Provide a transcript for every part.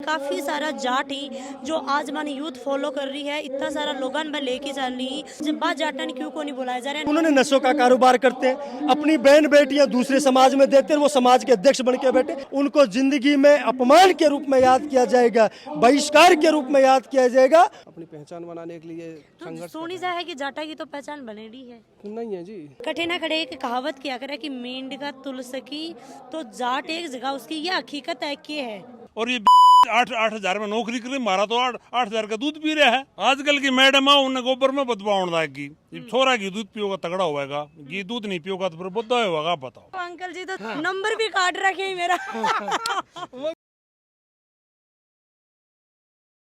काफी सारा जाट ही जो आज माने यूथ फॉलो कर रही है, इतना सारा लोगन में लेके चल रही जब बात जाटन क्यों को नहीं बुलाया जा रहा है। उन्होंने नशों का कारोबार करते हैं, अपनी बहन बेटियां दूसरे समाज में देते हैं, वो समाज के अध्यक्ष बन के बैठे, उनको जिंदगी में अपमान के रूप में याद किया जाएगा, बहिष्कार के रूप में याद किया जाएगा। अपनी पहचान बनाने के लिए संघर्ष सोनी जा है कि जाटा की तो पहचान बनेगी है नहीं है जी। कठे ना खड़े एक कहावत क्या करे कि मेंढका तुल सकी तो जाट एक जगह उसकी, ये हकीकत है कि है। और ये 8,000 में नौकरी करे, मारा तो 8,000 का दूध पी रहा है। आजकल की मैडम उन्हें गोबर में बदबाव की छोरा की दूध पियोगा तगड़ा होगा, घी दूध नहीं पियोगा तो फिर बुद्धा होगा। बताओ अंकल जी तो नंबर भी काट रखे हैं मेरा।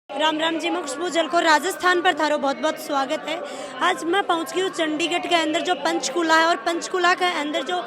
राम राम जी, मैं खुशबू जलको राजस्थान पर थारो बहुत बहुत स्वागत है। आज मैं पहुंच गई हूँ चंडीगढ़ के अंदर जो पंचकुला है, और पंचकुला के अंदर जो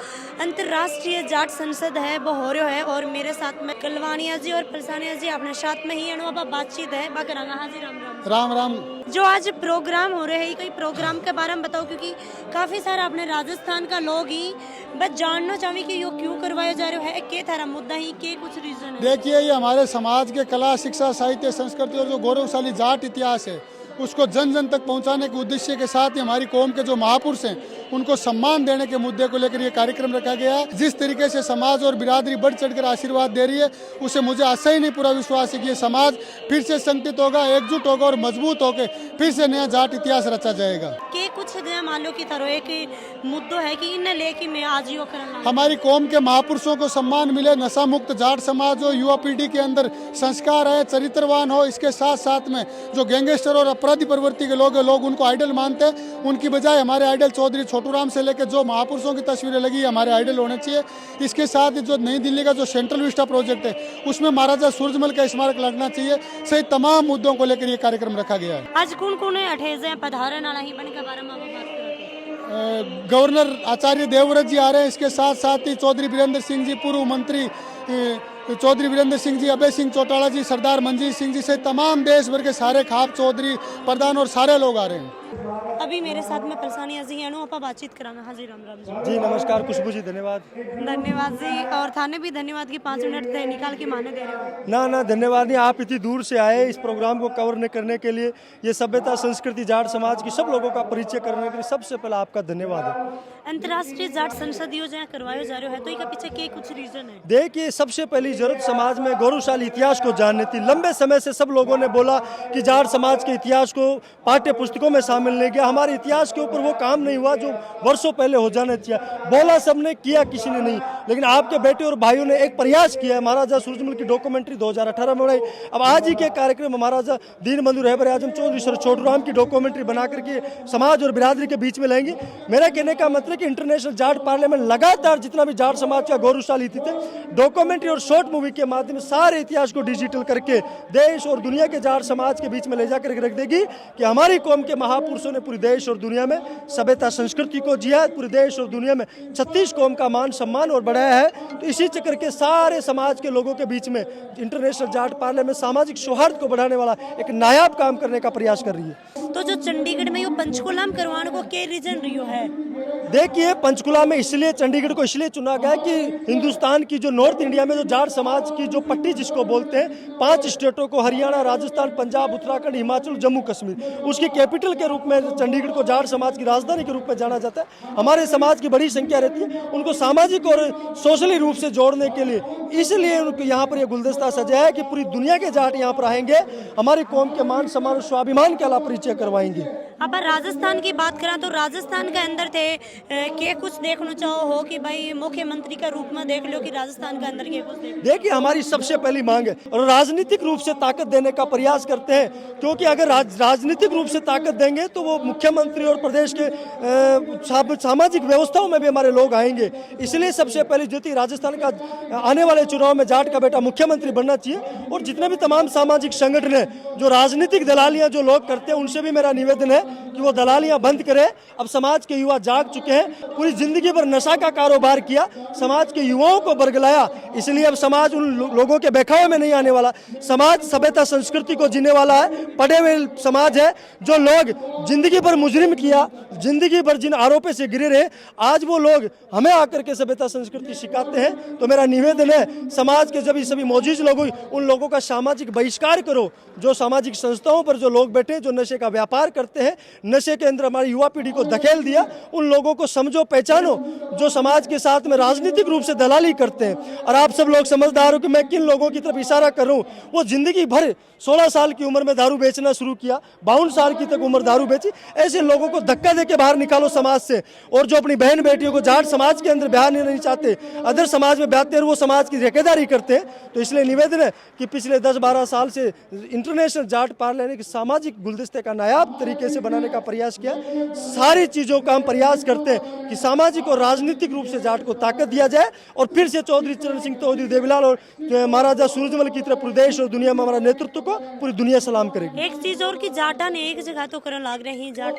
अंतर्राष्ट्रीय जाट संसद है वो हो रहा है, और मेरे साथ में कलवानिया जी और पलसानिया जी अपने साथ में ही अनुभव बातचीत है। बाकरांगा हाँ जी, राम राम। राम राम। जो आज प्रोग्राम हो रहे हैं, कोई प्रोग्राम के बारे में बताओ, क्योंकि काफी सारा अपने राजस्थान का लोग ही बस जानना चाहे कि यो क्यों करवाया जा रहा है, के थारा मुद्दा ही, के कुछ रीजन है। देखिए, ये हमारे समाज के कला, शिक्षा, साहित्य, संस्कृति और जो गौरवशाली जाट इतिहास है उसको जन जन तक पहुंचाने के उद्देश्य के साथ ही हमारी कौम के जो महापुरुष हैं उनको सम्मान देने के मुद्दे को लेकर ये कार्यक्रम रखा गया है। जिस तरीके से समाज और बिरादरी बढ़ चढ़कर आशीर्वाद दे रही है, उसे मुझे आशा ही नहीं पूरा विश्वास है कि ये समाज फिर से संगठित होगा, एकजुट होगा और मजबूत होकर फिर से नया जाट इतिहास रचा जाएगा। के कुछ मान लो की तरह एक मुद्दों है कि इन्हें लेके मैं आज यो करना, हमारी कौम के महापुरुषों को सम्मान मिले, नशा मुक्त जाट समाज हो, युवा पीढ़ी के अंदर संस्कार है, चरित्रवान हो। इसके साथ साथ में जो गैंगस्टर और अपराधी प्रवृत्ति के लोग उनको आइडल मानते हैं, उनकी बजाय हमारे आइडल चौधरी छोटूराम से लेकर जो महापुरुषों की तस्वीरें लगी हमारे आइडल होने चाहिए। इसके साथ ही जो नई दिल्ली का जो सेंट्रल विस्टा प्रोजेक्ट है उसमें महाराजा सूरजमल का स्मारक लगना चाहिए। सही तमाम मुद्दों को लेकर ये कार्यक्रम रखा गया है। आज कौन कौन अठेजे पधारन वाला ही बन के बारे में बात करेंगे। गवर्नर आचार्य देवव्रत जी आ रहे हैं। इसके साथ साथ ही चौधरी वीरेंद्र सिंह जी, पूर्व मंत्री चौधरी वीरेंद्र सिंह जी, अभय सिंह चौटाला जी, सरदार मंजीत सिंह जी से तमाम देश भर के सारे खाप चौधरी, प्रधान और सारे लोग आ रहे हैं। अभी मेरे साथ में पलसानिया जी हैं, आप बातचीत करांगा। हाँ जी, राम राम जी। जी नमस्कार खुशबू जी, धन्यवाद। धन्यवाद जी, और थाने भी धन्यवाद कि 5 मिनट निकाल के माने दे रहे हो। ना धन्यवाद नहीं, आप इतनी दूर से आए इस प्रोग्राम को कवर करने के लिए। ये सभ्यता, संस्कृति, जाट समाज की सब लोगों का परिचय करने के लिए सबसे पहले आपका धन्यवाद है। अंतर्राष्ट्रीय जाट संसद योजना करवाया जा रहा है, तो इसका पीछे के कुछ रीजन है? देखिए, सबसे पहली जरूरत समाज में गौरवशाली इतिहास को जानने थी। लंबे समय से सब लोगों ने बोला कि जाट समाज के इतिहास को पाठ्य पुस्तकों में शामिल नहीं किया। हमारे इतिहास के ऊपर वो काम नहीं हुआ जो वर्षों पहले हो जाना चाहिए। बोला सबने, किया किसी ने नहीं। लेकिन आपके बेटे और भाइयों ने एक प्रयास किया है। महाराजा सूरजमल की डॉक्यूमेंट्री 2018 में बनाई। अब आज ही के कार्यक्रम महाराजा दीनबंधु रहबर आजम चौधरी सर छोटूराम की डॉक्यूमेंट्री बना करके समाज और बिरादरी के बीच में लाएंगे। मेरा कहने का मतलब कि इंटरनेशनल जाट पार्लियामेंट लगातार जितना भी जाट समाज का गौरवशाली इतिहास डॉक्यूमेंट्री और शॉर्ट मूवी के माध्यम से सारे इतिहास को डिजिटल करके देश और दुनिया के जाट समाज के बीच में ले जाकर रख देगी कि हमारी कौम के महापुरुषों ने पूरे देश और दुनिया में सभ्यता संस्कृति को जिया, पूरे देश और दुनिया में 36 कौम का मान सम्मान और बढ़ाया है। तो इसी चक्कर के सारे समाज के लोगों के बीच में इंटरनेशनल जाट पार्लियामेंट सामाजिक सौहार्द को बढ़ाने वाला एक नायाब काम करने का प्रयास कर रही है। तो जो चंडीगढ़ में ये पंचकुला में करवाने को क्या रीजन रियो है? देखिए, पंचकुला में इसलिए चंडीगढ़ को इसलिए चुना गया कि हिंदुस्तान की जो नॉर्थ इंडिया में जो जाट समाज की जो पट्टी जिसको बोलते हैं, 5 स्टेटों को हरियाणा, राजस्थान, पंजाब, उत्तराखंड, हिमाचल, जम्मू कश्मीर, उसकी कैपिटल के रूप में चंडीगढ़ को जाट समाज की राजधानी के रूप में जाना जाता है। हमारे समाज की बड़ी संख्या रहती है, उनको सामाजिक और सोशली रूप से जोड़ने के लिए इसलिए उनको यहाँ पर यह गुलदस्ता सजाया है कि पूरी दुनिया के जाट यहाँ पर आएंगे, हमारी कौम के मान सम्मान और स्वाभिमान के अलावा परिचय करवाएंगे। अब राजस्थान की बात करें तो राजस्थान के अंदर थे के कुछ देखना चाहो हो कि भाई मुख्यमंत्री का रूप में देख लो कि राजस्थान के अंदर के कुछ देखिए, हमारी सबसे पहली मांग है और राजनीतिक रूप से ताकत देने का प्रयास करते हैं, क्योंकि अगर राजनीतिक रूप से ताकत देंगे तो वो मुख्यमंत्री और प्रदेश के सामाजिक व्यवस्थाओं में भी हमारे लोग आएंगे। इसलिए सबसे पहले जो थी राजस्थान का आने वाले चुनाव में जाट का बेटा मुख्यमंत्री बनना चाहिए। और जितने भी तमाम सामाजिक संगठन है, जो राजनीतिक दलालियां जो लोग करते हैं, उनसे भी मेरा निवेदन है कि वो दलालियां बंद करे। अब समाज के युवा जाग चुके हैं, पूरी जिंदगी भर नशा का कारोबार किया, समाज के युवाओं को बरगलाया, इसलिए अब समाज उन लोगों के बहकावे में नहीं आने वाला। समाज सभ्यता संस्कृति को जीने वाला है, पढ़े हुए समाज है। जो लोग जिंदगी भर मुजरिम किया, जिंदगी भर जिन आरोपों से गिरे रहे, आज वो लोग हमें आकर के सभ्यता संस्कृति सिखाते हैं। तो मेरा निवेदन है, समाज के जब सभी मौजूद लोग उन लोगों का सामाजिक बहिष्कार करो। जो सामाजिक संस्थाओं पर जो लोग बैठे, जो नशे का व्यापार करते हैं, नशे के अंदर हमारी युवा पीढ़ी को धकेल दिया, उन लोगों को समझो, पहचानो, जो समाज के साथ में राजनीतिक रूप से दलाली करते हैं। और आप सब लोग समझदार हो कि मैं किन लोगों की तरफ इशारा कर रहा हूँ। वो जिंदगी भर 16 साल की उम्र में दारू बेचना शुरू किया, 52 साल की तक उम्र दारू बेची। ऐसे लोगों को धक्का देके बाहर निकालो समाज से। और जो अपनी बहन बेटियों को जाट समाज के अंदर ब्याह नहीं चाहते, अदर समाज में ब्याहते हैं, वो समाज की ठेकेदारी करते हैं। तो इसलिए निवेदन है कि पिछले 10-12 साल से इंटरनेशनल जाट पार्लियामेंट के सामाजिक गुलदस्ते का नायाब तरीके से बनाने का प्रयास किया। सारी चीजों का हम प्रयास करते हैं कि सामाजिक और राजनीतिक रूप से जाट को ताकत दिया जाए और फिर से चौधरी चरण सिंह, चौधरी देवीलाल और महाराजा सूरजमल की तरह प्रदेश और दुनिया में हमारा नेतृत्व को पूरी दुनिया सलाम करेगी। एक चीज और कि जाटा ने एक जगह तो करने लग रहे हैं, जाट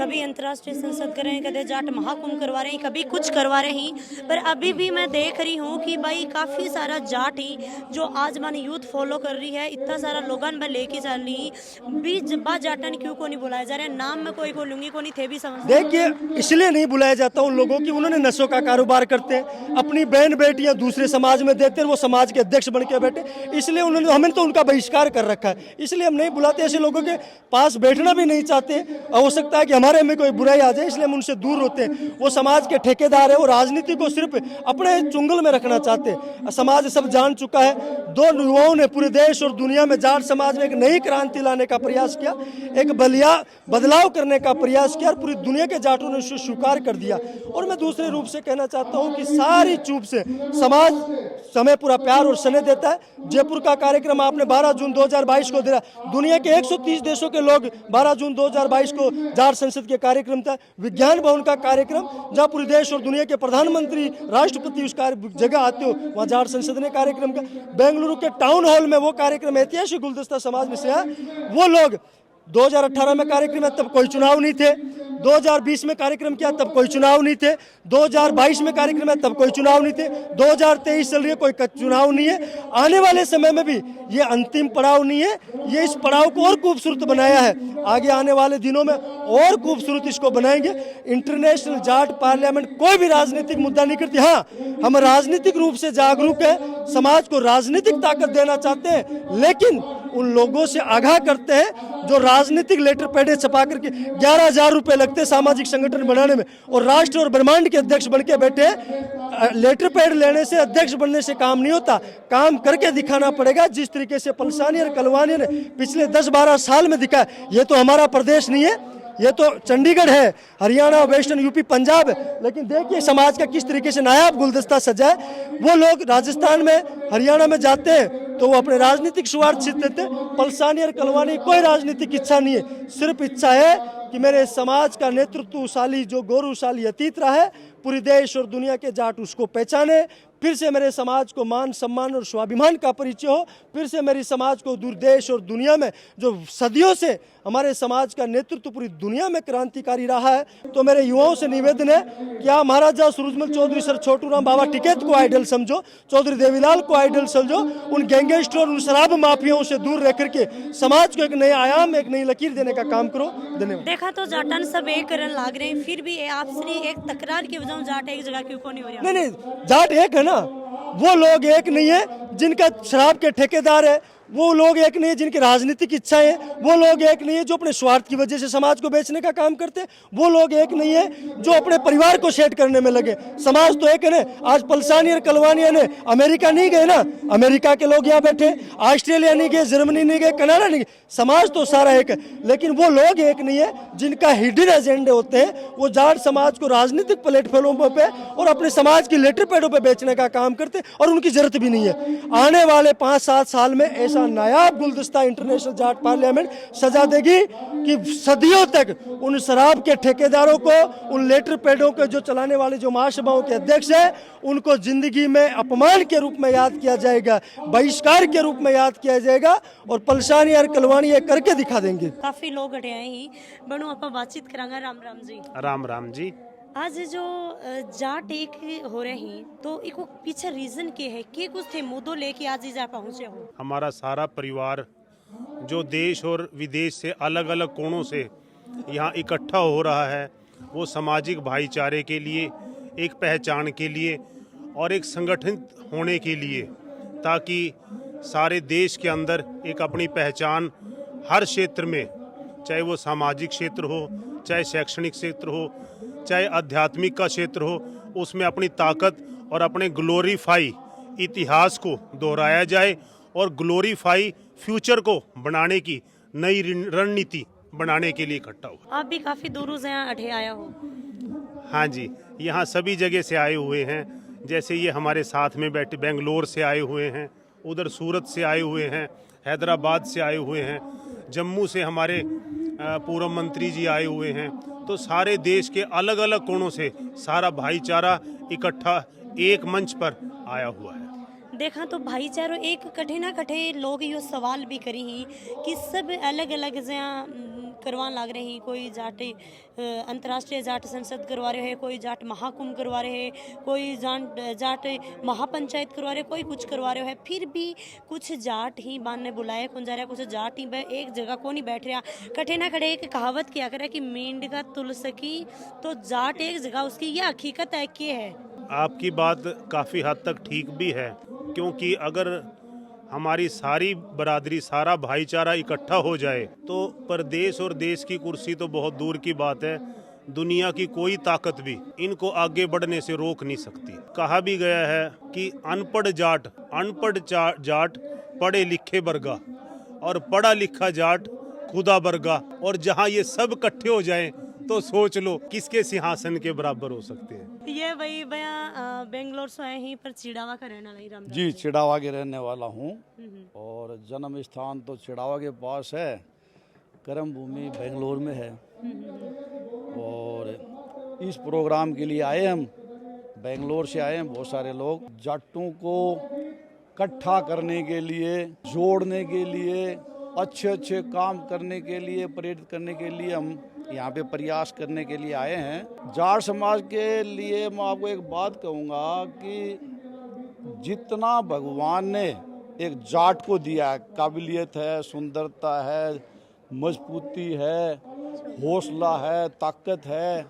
कभी अंतर्राष्ट्रीय संसद कर रहे हैं, कभी जाट महाकुंभ करवा रहे हैं, कभी कुछ करवा रहे हैं। पर अभी भी मैं देख रही हूँ कि भाई काफी सारा जाट ही जो आज माने यूथ फॉलो कर रही है, इतना सारा लोगन में लेके चल रही भी जब्बा जाटन क्यों को नहीं बुलाया जा रहा है। नाम में कोई को लूंगी को नहीं थे भी समझ। देखिए, इसलिए नहीं बुलाया जाता उन लोगों की, उन्होंने नशों का कारोबार करते हैं, अपनी बहन बेटियां दूसरे समाज में देते हैं, वो समाज के अध्यक्ष बन के बैठे, इसलिए उन्होंने हमें तो उनका बहिष्कार कर रखा है। इसलिए हम नहीं बुलाते, ऐसे लोगों के पास बैठना भी नहीं चाहते। हो सकता है कि हमारे में कोई बुराई आ जाए, इसलिए हम उनसे दूर होते हैं। वो समाज के ठेकेदार है, वो राजनीति को सिर्फ अपने चुंगल में रखना चाहते हैं। समाज सब जान चुका है। दो युवाओं ने पूरे देश और दुनिया में जाट समाज में एक नई क्रांति लाने का प्रयास किया, एक बदलाव करने का प्रयास किया और पूरी दुनिया के जाटों ने उसे स्वीकार कर दिया। और मैं दूसरे रूप से कहना चाहता हूं कि सारी चूप से समाज समय पूरा प्यार और स्नेह देता है। जयपुर का कार्यक्रम आपने 12 जून 2022 को दिया। दुनिया के 130 देशों के लोग 12 जून 2022 को जाट संसद के कार्यक्रम था। विज्ञान भवन का कार्यक्रम, जहाँ पूरे देश और दुनिया के प्रधानमंत्री, राष्ट्रपति उस जगह आते हो, वहाँ जाट संसद ने कार्यक्रम का। बेंगलुरु के टाउन हॉल में वो कार्यक्रम ऐतिहासिक गुलदस्ता समाज में से है। वो लोग 2018 में कार्यक्रम है, तब कोई चुनाव नहीं थे। 2020 में कार्यक्रम किया, तब कोई चुनाव नहीं थे। 2022 में कार्यक्रम है, तब कोई चुनाव नहीं थे। 2023 चल रही है, कोई चुनाव नहीं है। आने वाले समय में भी ये अंतिम पड़ाव नहीं है, ये इस पड़ाव को और खूबसूरत बनाया है। आगे आने वाले दिनों में और खूबसूरत इसको बनाएंगे। इंटरनेशनल जाट पार्लियामेंट कोई भी राजनीतिक मुद्दा नहीं करती। हाँ, हम राजनीतिक रूप से जागरूक है, समाज को राजनीतिक ताकत देना चाहते हैं, लेकिन उन लोगों से आगाह करते हैं जो राजनीतिक लेटर पैड छपा करके 11,000 रुपए लगते सामाजिक संगठन बनाने में, और राष्ट्र और ब्रह्मांड के अध्यक्ष बन के बैठे। लेटर पैड लेने से, अध्यक्ष बनने से काम नहीं होता, काम करके दिखाना पड़ेगा। जिस तरीके से पलसानी और कलवानी ने पिछले 10-12 साल में दिखाया, ये तो हमारा प्रदेश नहीं है, ये तो चंडीगढ़ है, हरियाणा, वेस्टर्न यूपी, पंजाब है। लेकिन देखिए समाज का किस तरीके से नायाब गुलदस्ता सजा है। वो लोग राजस्थान में, हरियाणा में जाते हैं तो वो अपने राजनीतिक स्वार्थ सिद्ध देते हैं। पलसानी और कलवानी कोई राजनीतिक इच्छा नहीं है, सिर्फ इच्छा है कि मेरे समाज का नेतृत्वशाली, जो गौरवशाली अतीत रहा है, पूरी देश और दुनिया के जाट उसको पहचाने। फिर से मेरे समाज को मान, सम्मान और स्वाभिमान का परिचय हो। फिर से मेरी समाज को दूर देश और दुनिया में, जो सदियों से हमारे समाज का नेतृत्व पूरी दुनिया में क्रांतिकारी रहा है। तो मेरे युवाओं से निवेदन है कि आप महाराजा सूरजमल चौधरी सर छोटूराम बाबा टिकैत को आइडल समझो, चौधरी देवीलाल को आइडल समझो। उन गैंगस्टर, उन शराब माफियाओं से दूर रह करके समाज को एक नया आयाम, एक नई लकीर देने का काम करो। धन्यवाद। देखा तो जाटन सब एक करने लग रहे हैं, फिर भी आपसी एक तकरार की वजह जाट एक जगह क्यों को नहीं हो रहा? नहीं, जाट एक है ना। वो लोग एक नहीं है जिनका शराब के ठेकेदार है, वो लोग एक नहीं है जिनकी राजनीतिक इच्छाएं हैं, वो लोग एक नहीं है जो अपने स्वार्थ की वजह से समाज को बेचने का काम करते हैं, वो लोग एक नहीं है जो अपने परिवार को सेट करने में लगे। समाज तो एक है ना। आज पलसानी और कलवानिया ने अमेरिका नहीं गए ना, अमेरिका के लोग यहाँ बैठे, ऑस्ट्रेलिया नहीं गए, जर्मनी नहीं गए, कनाडा नहीं गए, समाज तो सारा एक है। लेकिन वो लोग एक नहीं है जिनका हिडन एजेंडे होते हैं। वो जाट समाज को राजनीतिक प्लेटफॉर्मों पे और अपने समाज की लेटर पैडों पे बेचने का काम करते हैं, और उनकी जरूरत भी नहीं है। आने वाले 5-7 साल में ऐसा ऐसा नायाब गुलदस्ता इंटरनेशनल जाट पार्लियामेंट सजा देगी कि सदियों तक उन शराब के ठेकेदारों को, उन लेटर पैडों के जो चलाने वाले जो महासभाओं के अध्यक्ष हैं, उनको जिंदगी में अपमान के रूप में याद किया जाएगा, बहिष्कार के रूप में याद किया जाएगा और पलसानी और कलवानी ये करके दिखा देंगे। काफी लोग हटे आए ही बनू आप बातचीत करांगा। राम राम जी। राम राम जी। आज जो जाट एक हो रहे हैं तो एक पीछे रीजन के है कि कुछ थे मुद्दों लेके आज ही जा पहुंचे हो? हमारा सारा परिवार जो देश और विदेश से अलग अलग कोणों से यहाँ इकट्ठा हो रहा है, वो सामाजिक भाईचारे के लिए, एक पहचान के लिए और एक संगठित होने के लिए, ताकि सारे देश के अंदर एक अपनी पहचान हर क्षेत्र में, चाहे वो सामाजिक क्षेत्र हो, चाहे शैक्षणिक क्षेत्र हो, चाहे आध्यात्मिक का क्षेत्र हो, उसमें अपनी ताकत और अपने ग्लोरीफाई इतिहास को दोहराया जाए और ग्लोरीफाई फ्यूचर को बनाने की नई रणनीति बनाने के लिए इकट्ठा हुआ। आप भी काफी दूर से यहाँ अठे आया हो? हाँ जी, यहाँ सभी जगह से आए हुए हैं। जैसे ये हमारे साथ में बैठे बेंगलोर से आए हुए हैं, उधर सूरत से आए हुए हैं, हैदराबाद से आए हुए हैं, जम्मू से हमारे पूर्व मंत्री जी आए हुए हैं। तो सारे देश के अलग अलग कोणों से सारा भाईचारा इकट्ठा एक मंच पर आया हुआ है। देखा तो भाईचारो एक कठे ना कठे लोग यो सवाल भी करी ही कि सब अलग अलग करवान लाग रहे हैं। कोई जाट अंतर्राष्ट्रीय जाट संसद करवा रहे हैं, कोई जाट महाकुंभ करवा रहे हैं, कोई जाट महापंचायत करवा रहे, कोई कुछ करवा रहे है। फिर भी कुछ जाट ही बान ने बुलाया कौन जा रहा, कुछ जाट ही एक जगह को नहीं बैठ रहा। कठे ना कठे एक कहावत क्या करे कि मेंढका तुल सकी तो जाट एक जगह उसकी, यह हकीकत है कि है। आपकी बात काफ़ी हद तक ठीक भी है, क्योंकि अगर हमारी सारी बरादरी, सारा भाईचारा इकट्ठा हो जाए तो प्रदेश और देश की कुर्सी तो बहुत दूर की बात है, दुनिया की कोई ताकत भी इनको आगे बढ़ने से रोक नहीं सकती। कहा भी गया है कि अनपढ़ जाट पढ़े लिखे बरगा और पढ़ा लिखा जाट खुदा बरगा, और जहाँ ये सब इकट्ठे हो जाएं तो सोच लो किसके सिंहासन के बराबर हो सकते हैं। ये भाई भैया बेंगलोर से आए हैं पर चिड़ावा का रहने वाला ही राम जी, चिड़ावा के रहने वाला हूँ और जन्म स्थान तो चिड़ावा के पास है, कर्म भूमि बेंगलोर में है। और इस प्रोग्राम के लिए आए हम, बेंगलोर से आए हैं बहुत सारे लोग, जाटों को इकट्ठा करने के लिए, जोड़ने के लिए, अच्छे अच्छे काम करने के लिए, प्रेरित करने के लिए हम यहाँ पे प्रयास करने के लिए आए हैं। जाट समाज के लिए मैं आपको एक बात कहूँगा कि जितना भगवान ने एक जाट को दिया है, काबिलियत है, सुंदरता है, मजबूती है, हौसला है, ताकत है,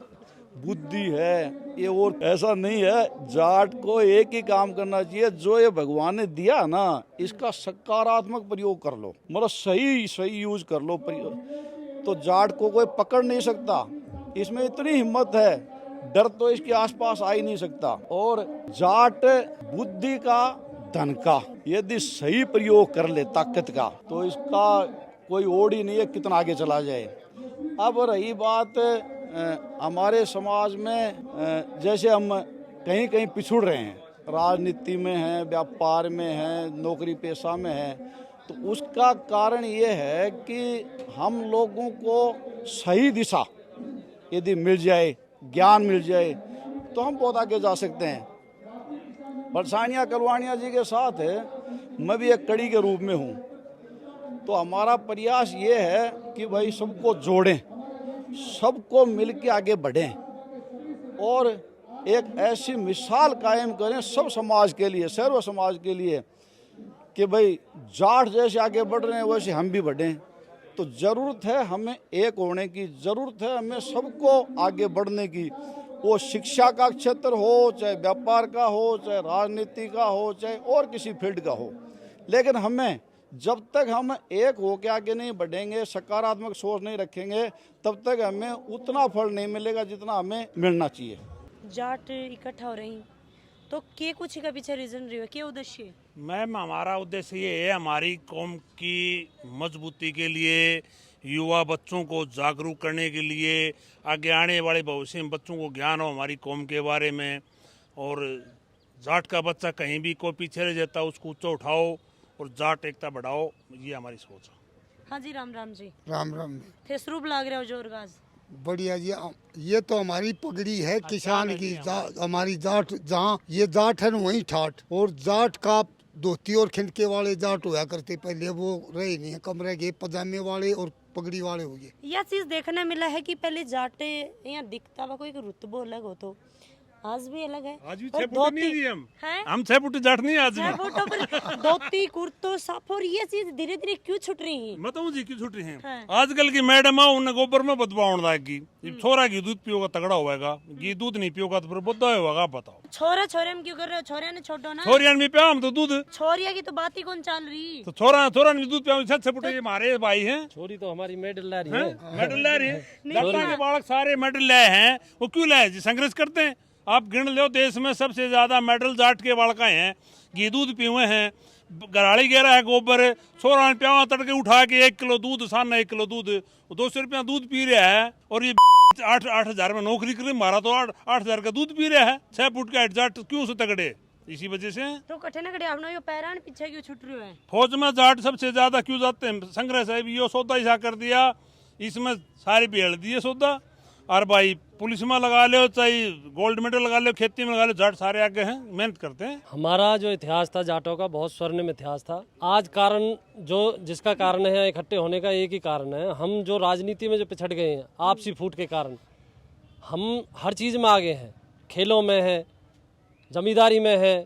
बुद्धि है, ये और ऐसा नहीं है। जाट को एक ही काम करना चाहिए, जो ये भगवान ने दिया ना, इसका सकारात्मक प्रयोग कर लो, मतलब सही यूज कर लो, तो जाट को कोई पकड़ नहीं सकता। इसमें इतनी हिम्मत है, डर तो इसके आसपास आ ही नहीं सकता। और जाट बुद्धि का, धन का यदि सही प्रयोग कर ले, ताकत का, तो इसका कोई ओड़ ही नहीं है कितना आगे चला जाए। अब रही बात हमारे समाज में, जैसे हम कहीं कहीं पिछड़ रहे हैं, राजनीति में हैं, व्यापार में हैं, नौकरी पेशा में हैं, तो उसका कारण ये है कि हम लोगों को सही दिशा यदि मिल जाए, ज्ञान मिल जाए, तो हम बहुत आगे जा सकते हैं। बरसानिया कलवानिया जी के साथ मैं भी एक कड़ी के रूप में हूँ, तो हमारा प्रयास ये है कि भाई सबको जोड़ें, सबको मिल के आगे बढ़ें और एक ऐसी मिसाल कायम करें सब समाज के लिए, सर्व समाज के लिए, कि भाई जाट जैसे आगे बढ़ रहे हैं वैसे हम भी बढ़ें। तो ज़रूरत है हमें एक होने की, ज़रूरत है हमें सबको आगे बढ़ने की। वो शिक्षा का क्षेत्र हो, चाहे व्यापार का हो, चाहे राजनीति का हो, चाहे और किसी फील्ड का हो, लेकिन हमें जब तक हम एक होकर आगे नहीं बढ़ेंगे, सकारात्मक सोच नहीं रखेंगे, तब तक हमें उतना फल नहीं मिलेगा जितना हमें मिलना चाहिए। जाट इकट्ठा हो रही तो के कुछ का पीछे रीजन रही है, क्या उद्देश्य? मैम हमारा उद्देश्य ये है, हमारी कौम की मजबूती के लिए, युवा बच्चों को जागरूक करने के लिए, आगे आने वाले भविष्य में बच्चों को ज्ञान हो हमारी कौम के बारे में। और जाट का बच्चा कहीं भी कोई पीछे रह जाता, उसको ऊँचा उठाओ और जाट एकता बढ़ाओ, ये हमारी सोच है। हाँ जी, राम राम जी। राम राम। फेसरूप लाग रहे हो जोरगाज। बढ़िया जी, ये तो हमारी पगड़ी है किसान की, हमारी जाट, जहाँ ये जाट है ना वहीं ठाट। और जाट का धोती और खिंडके वाले जाट हुआ करते पहले, वो रहे नहीं है, कम रह गए, पजामे वाले और पगड़ी वाले हो गए। यह चीज देखने मिला है कि पहले जाटे यहाँ दिखता हुआ कोई रुतबो अलग हो, तो आज भी अलग है। आज भी और 6 फुट नहीं जी हैं? हम 6 फुट जाट नहीं आज छह फुटों पर धोती कुर्तो साफ, और ये चीज धीरे धीरे क्यों छुट रही है? बताऊं जी क्यों छूट रही है? हाँ। आजकल की मैडम उन्हें गोबर में बदबाव लाएगी। छोरा घी दूध पियोगा तगड़ा होगा, घी दूध नहीं पियोगा तो फिर बुद्धा होगा। आप बताओ, छोरे छोरे में क्यों कर रहे हो? छोरे ने छोड़ो ना, छोरिया में पिया हम तो दूध, छोरिया की तो बात ही कौन चल रही। तो छोरा ने दूध पिया। 6 फुट ये हमारे भाई हैं, छोरी तो हमारी मेडल ला रही है। मेडल ले रही है। लड़का के बालक सारे मेडल लाए हैं, वो क्यों लाए जी? संघर्ष करते हैं। आप गिन लो, देश में सबसे ज्यादा मेडल जाट के बालक हैं, घी दूध पिए हैं, गराड़ी गेरा है, गोबर है। 16 रुपया तड़के उठा के 1 किलो दूध, सामने 1 किलो दूध, 200 रुपया दूध पी रहा है। और ये 8,000 में नौकरी कर, मारा तो 8,000 का दूध पी रहा है। 6 फुट का जाट क्यों से तगड़े? इसी वजह से। तो कठे ना कटे आपने यो पैरान पीछे क्यों छुट रहे है? फौज में जाट सबसे ज्यादा क्यों जाते हैं? संग्रह साहब यो सौदा ऐसा कर दिया, इसमें सारी भेड़ दिए सौदा। और भाई पुलिस में लगा लो, चाहे गोल्ड मेडल लगा लो, खेती में लगा लो, जाट सारे आगे हैं, मेहनत करते हैं। हमारा जो इतिहास था जाटों का बहुत स्वर्णिम इतिहास था। आज कारण जो जिसका कारण है इकट्ठे होने का एक ही कारण है, हम जो राजनीति में जो पिछड़ गए हैं आपसी फूट के कारण। हम हर चीज़ में आगे हैं, खेलों में है, जमींदारी में है,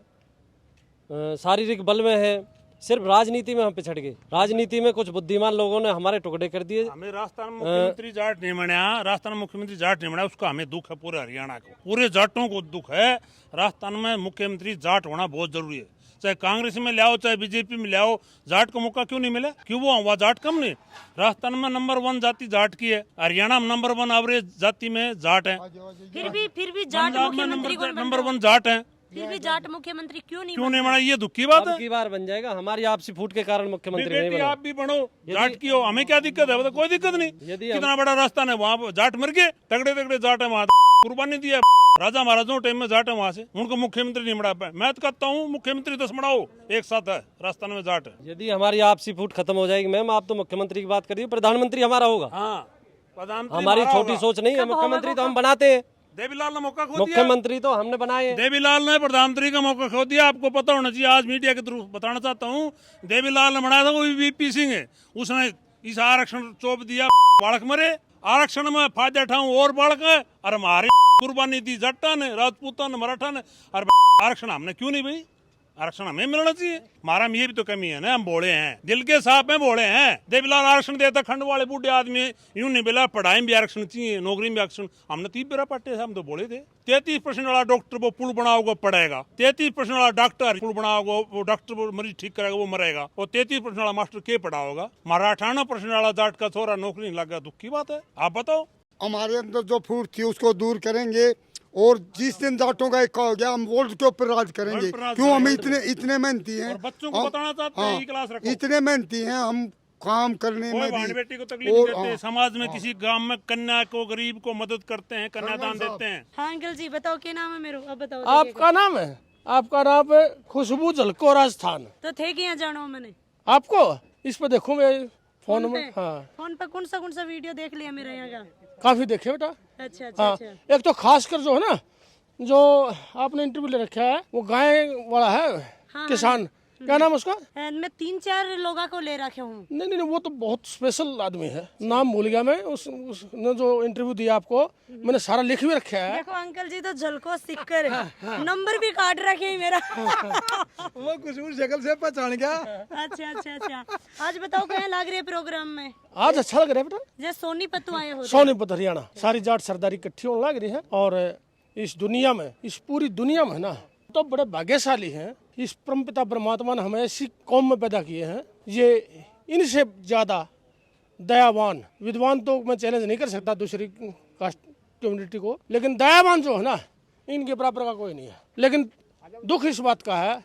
शारीरिक बल में है, सिर्फ राजनीति में हम पिछड़ गए। राजनीति में कुछ बुद्धिमान लोगों ने हमारे टुकड़े कर दिए। हमें राजस्थान में मुख्यमंत्री जाट नहीं बनाया, राजस्थान में मुख्यमंत्री जाट नहीं बनाया, उसका हमें दुख है। पूरे हरियाणा को, पूरे जाटों को दुख है। राजस्थान में मुख्यमंत्री जाट होना बहुत जरूरी है। चाहे कांग्रेस में ले आओ, चाहे बीजेपी में ले आओ, जाट को मौका क्यों नहीं मिला? क्यों वो हुआ जाट कम नहीं? राजस्थान में नंबर 1 जाति जाट की है, हरियाणा में नंबर 1 एवरेज जाति में जाट है, फिर भी जाट मुख्यमंत्री कौन नंबर 1 जाट है। फिर भी जाट मुख्यमंत्री क्यों नहीं बना? ये दुख की बात है। अब की बार बन जाएगा, हमारी आपसी फूट के कारण मुख्यमंत्री नहीं बेटी बना। आप भी बनो, जाट की हो, हमें क्या दिक्कत है? कोई दिक्कत नहीं। कितना बड़ा राजस्थान है, वहाँ जाट मर गए, तगड़े तगड़े जाट है, वहाँ कुर्बानी दी है। राजा महाराजाओं टाइम में जाट है, वहाँ से उनको मुख्यमंत्री नहीं बना पाए। मैं तो कहता हूँ मुख्यमंत्री 10 बनाओ, एक साथ है राजस्थान में जाट है। यदि हमारी आपसी फूट खत्म हो जाएगी, मैम आप तो मुख्यमंत्री की बात करिए, प्रधानमंत्री हमारा होगा। हाँ, प्रधानमंत्री हमारी हमारा छोटी होगा। सोच नहीं है, मुख्यमंत्री तो हम बनाते हैं। देवीलाल ने मौका खो दिया, मुख्यमंत्री तो हमने बनाए हैं। देवीलाल ने प्रधानमंत्री का मौका खो दिया। आपको पता होना चाहिए, आज मीडिया के थ्रू बताना चाहता हूँ, देवीलाल ने बनाया था, वो वीपी सिंह है, उसने इस आरक्षण चोप दिया, बालक मरे। आरक्षण में फायदा उठाऊं और बालक है, और हमारी कुर्बानी दी जट्टा ने, राजपूता ने, मराठा ने, और आरक्षण हमने क्यों नहीं भाई? आरक्षण हमें मिलना चाहिए। हमारा में ये भी तो कमी है ना, हम बोले हैं, दिल के साफ में बोले हैं। देवीलाल आरक्षण देता, खंड वाले बूढ़े आदमी यूं नहीं मिला। पढ़ाई में भी आरक्षण चाहिए, नौकरी में भी आरक्षण। हमने 30 बेरा पट्टे, हम तो बोले थे 33% वाला डॉक्टर वो पुल बनाओगे पढ़ेगा, 33% वाला डॉक्टर पुल बनाओगे वो डॉक्टर वो मरीज ठीक करेगा, वो मरेगा, और 33% वाला मास्टर के पढ़ाओगा। हमारा 98% वाला जाट का छोरा नौकरी नहीं लगा, दुख की बात है। आप बताओ। हमारे अंदर जो फूट थी उसको दूर करेंगे, और जिस दिन जाटों का एक हो गया, हम वोट के ऊपर राज करेंगे। क्यों हम इतने मेहनती हैं, और बच्चों को बताना चाहते हैं, ई क्लास रखो। इतने मेहनती हैं हम काम करने में बहन भी। बेटी को तकलीफ नहीं देते, समाज में किसी गांव में कन्या को, गरीब को मदद करते हैं, कन्यादान देते हैं। हाँ अंकल जी बताओ, क्या नाम है मेरा? अब बताओ। आपका नाम है? आपका नाम है खुशबू झलको राजस्थान। तो थे कि यहाँ जानो मैंने आपको इस पे देखो मैं फोन में। हाँ, फोन पर कौन सा वीडियो देख लिया मेरा यहाँ का? काफी देखे बेटा। अच्छा अच्छा हाँ, अच्छा। एक तो खासकर जो है ना, जो आपने इंटरव्यू ले रखा है, वो गाय वाला है। हाँ, किसान, क्या नाम उसका? मैं 3-4 लोगों को ले रखे हूँ। नहीं, वो तो बहुत स्पेशल आदमी है, नाम भूल गया मैं। उसने जो इंटरव्यू दिया आपको, मैंने सारा लिख भी रखा है। देखो अंकल जी तो झलको सिक्कर नंबर भी काट रखे है मेरा। वो कुछ उस जगह से पहचान गया। अच्छा अच्छा अच्छा। आज बताओ क्या लग रही है प्रोग्राम में? आज अच्छा लग रहा है बेटा। जैसे सोनीपत आए हो। सोनीपत हरियाणा, सारी जाट सरदारी इकट्ठी होने लग रही है। और इस दुनिया में, इस पूरी दुनिया में ना, तो बड़े भाग्यशाली हैं। इस परमपिता परमात्मा ने हमें ऐसी कौम में पैदा किए हैं, ये इनसे ज्यादा दयावान, विद्वान तो मैं चैलेंज नहीं कर सकता दूसरी कास्ट कम्युनिटी को, लेकिन दयावान जो है ना, इनके बराबर का कोई नहीं है। लेकिन दुख इस बात का है,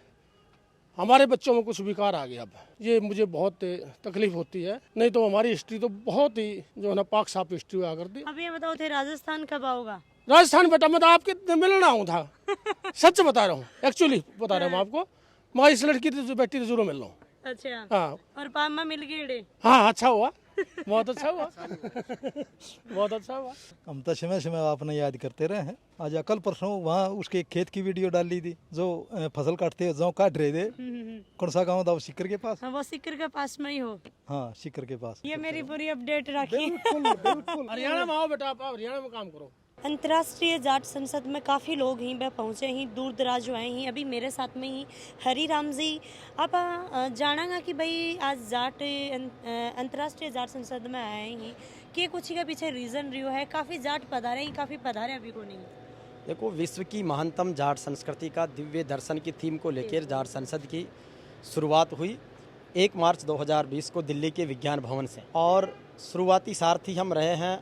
हमारे बच्चों में कुछ विकार आ गया। अब ये मुझे बहुत तकलीफ होती है, नहीं तो हमारी हिस्ट्री तो बहुत ही जो है ना पाक साफ हिस्ट्री हुआ करती। अब ये बताओ थे राजस्थान कब आओगा? राजस्थान बेटा मैं तो आपके मिलना हूँ था, सच बता रहा हूँ, एक्चुअली बता रहा हूँ आपको। मैं इस लड़की से बेटी से जरूर मिल रहा हूँ। अच्छा हाँ और पामा मिल गए हाँ, अच्छा हुआ, बहुत अच्छा हुआ बहुत अच्छा हुआ। हम तो समय समय आपने याद करते रहे हैं। आज कल परसों वहाँ उसके खेत की वीडियो डाली थी, जो फसल काटते जौ काट रहे थे। कौन सा गाँव था वो? सिक्कर के पास। हाँ, वो सिक्कर के पास में ही हो। हाँ, सिक्कर के पास। ये मेरी पूरी अपडेट रखी। हरियाणा में आओ बेटा, आप हरियाणा में काम करो। अंतर्राष्ट्रीय जाट संसद में काफ़ी लोग ही वह पहुँचे ही, दूर दराज जो आए ही। अभी मेरे साथ में ही हरी राम जी। आप जानागा कि भाई आज जाट अंतर्राष्ट्रीय जाट संसद में आए ही कि कुछ का पीछे रीज़न रियो है। काफ़ी जाट पधारे ही, काफ़ी पधारे अभी को नहीं। देखो, विश्व की महानतम जाट संस्कृति का दिव्य दर्शन की थीम को लेकर जाट संसद की शुरुआत हुई 1 मार्च 2020 को दिल्ली के विज्ञान भवन से। और शुरुआती सारथी हम रहे हैं,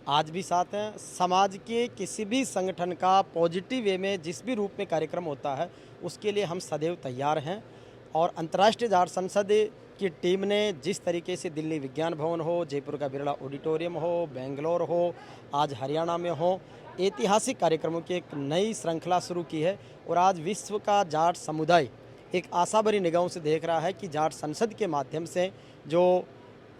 आज भी साथ हैं। समाज के किसी भी संगठन का पॉजिटिव वे में जिस भी रूप में कार्यक्रम होता है उसके लिए हम सदैव तैयार हैं। और अंतर्राष्ट्रीय जाट संसद की टीम ने जिस तरीके से दिल्ली विज्ञान भवन हो, जयपुर का बिरला ऑडिटोरियम हो, बेंगलोर हो, आज हरियाणा में हो, ऐतिहासिक कार्यक्रमों की एक नई श्रृंखला शुरू की है। और आज विश्व का जाट समुदाय एक आशा भरी निगाहों से देख रहा है कि जाट संसद के माध्यम से जो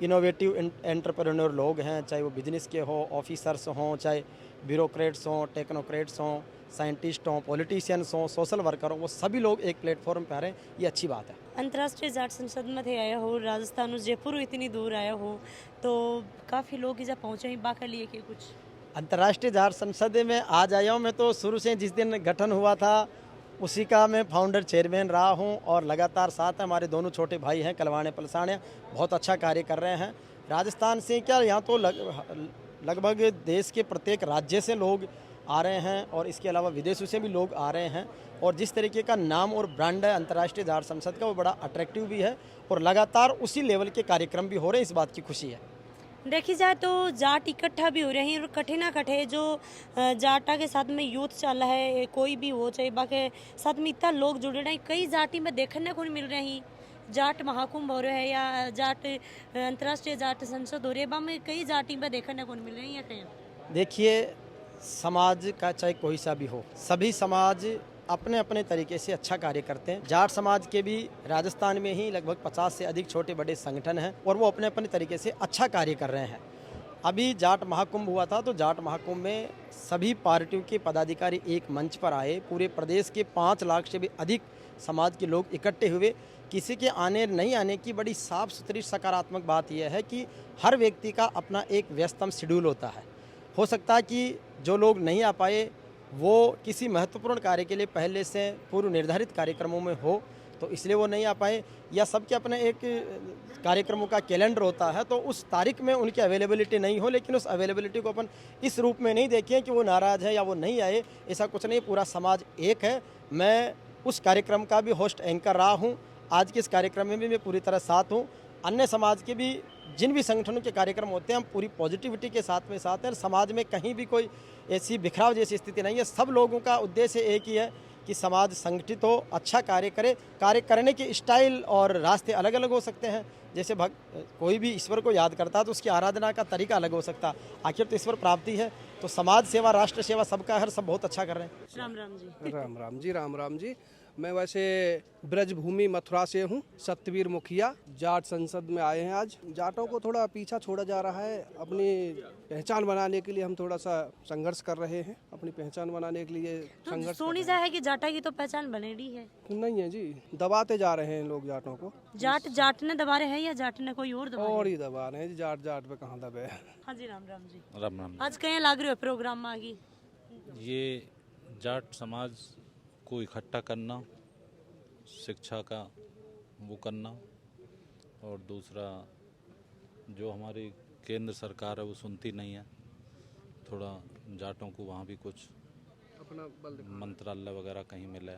इनोवेटिव एंटरप्रेन्योर लोग हैं, चाहे वो बिजनेस के हो, ऑफिसर्स हों, चाहे ब्यूरोक्रेट्स हों, टेक्नोक्रेट्स हों, साइंटिस्ट हों, पॉलिटिशियंस हों, सोशल वर्कर हों, वो सभी लोग एक प्लेटफॉर्म पर आ रहे हैं। ये अच्छी बात है। अंतर्राष्ट्रीय जाट संसद में थे आया हो, राजस्थान जयपुर इतनी दूर आया हो, तो काफ़ी लोग जब पहुँचे ही बाका लिए के कुछ अंतर्राष्ट्रीय जाट संसद में आज आया हूँ। मैं तो शुरू से जिस दिन गठन हुआ था उसी का मैं फाउंडर चेयरमैन रहा हूँ और लगातार साथ हैं। हमारे दोनों छोटे भाई हैं कलवाने पलसाने, बहुत अच्छा कार्य कर रहे हैं। राजस्थान से क्या, यहाँ तो लगभग देश के प्रत्येक राज्य से लोग आ रहे हैं और इसके अलावा विदेशों से भी लोग आ रहे हैं। और जिस तरीके का नाम और ब्रांड है अंतर्राष्ट्रीय जाट संसद का, वो बड़ा अट्रैक्टिव भी है और लगातार उसी लेवल के कार्यक्रम भी हो रहे हैं। इस बात की खुशी है। देखी जाए तो जाट इकट्ठा भी हो रहे हैं और कठे ना कठे जो जाटा के साथ में यूथ चल रहा है, कोई भी हो, चाहे बाके साथ में इतना लोग जुड़े रहे हैं। कई जाति में देखने को नहीं मिल रहे हैं। जाट महाकुंभ हो रहे हैं या जाट अंतर्राष्ट्रीय जाट संसद हो रही है, में कई जाति में देखने को नहीं मिल रही है कहीं। देखिए, समाज का चाहे कोई सा भी हो, सभी समाज अपने अपने तरीके से अच्छा कार्य करते हैं। जाट समाज के भी राजस्थान में ही लगभग 50 से अधिक छोटे बड़े संगठन हैं और वो अपने अपने तरीके से अच्छा कार्य कर रहे हैं। अभी जाट महाकुंभ हुआ था तो जाट महाकुंभ में सभी पार्टियों के पदाधिकारी एक मंच पर आए। पूरे प्रदेश के 5 लाख से भी अधिक समाज के लोग इकट्ठे हुए। किसी के आने नहीं आने की बड़ी साफ सुथरी सकारात्मक बात यह है कि हर व्यक्ति का अपना एक व्यस्तम शेड्यूल होता है। हो सकता है कि जो लोग नहीं आ पाए वो किसी महत्वपूर्ण कार्य के लिए पहले से पूर्व निर्धारित कार्यक्रमों में हो, तो इसलिए वो नहीं आ पाए, या सबके अपने एक कार्यक्रमों का कैलेंडर होता है तो उस तारीख में उनकी अवेलेबिलिटी नहीं हो। लेकिन उस अवेलेबिलिटी को अपन इस रूप में नहीं देखें कि वो नाराज़ है या वो नहीं आए, ऐसा कुछ नहीं। पूरा समाज एक है। मैं उस कार्यक्रम का भी होस्ट एंकर रहा हूँ। आज के इस कार्यक्रम में भी मैं पूरी तरह साथ हूँ। अन्य समाज के भी जिन भी संगठनों के कार्यक्रम होते हैं हम पूरी पॉजिटिविटी के साथ में साथ हैं। समाज में कहीं भी कोई ऐसी बिखराव जैसी स्थिति नहीं है। सब लोगों का उद्देश्य एक ही है कि समाज संगठित हो, अच्छा कार्य करे। कार्य करने के स्टाइल और रास्ते अलग अलग हो सकते हैं। जैसे कोई भी ईश्वर को याद करता है तो उसकी आराधना का तरीका अलग हो सकता है। आखिर तो ईश्वर प्राप्ति है। तो समाज सेवा, राष्ट्र सेवा सबका है, सब बहुत अच्छा कर रहे हैं। राम राम जी। राम राम जी, राम राम जी। मैं वैसे ब्रजभूमि मथुरा से हूँ, सत्यवीर मुखिया। जाट संसद में आए हैं आज। जाटों को थोड़ा पीछा छोड़ा जा रहा है। अपनी पहचान बनाने के लिए हम थोड़ा सा संघर्ष कर रहे हैं। अपनी पहचान बनाने के लिए संघर्ष सोनी सा है कि जाटा की तो पहचान बनेगी है। नहीं है जी, दबाते जा रहे हैं लोग जाटों को। जाट ने दबा रहे हैं या जाट ने कोई और दबा और ही दबा रहे हैं जी। जाट पे कहाँ दबे। हाँ जी, राम राम जी। राम राम। आज कहीं लग रहे हो प्रोग्राम में आगे? ये जाट समाज को इकट्ठा करना, शिक्षा का वो करना, और दूसरा जो हमारी केंद्र सरकार है वो सुनती नहीं है। थोड़ा जाटों को वहाँ भी कुछ अपना बल मंत्रालय वगैरह कहीं मिले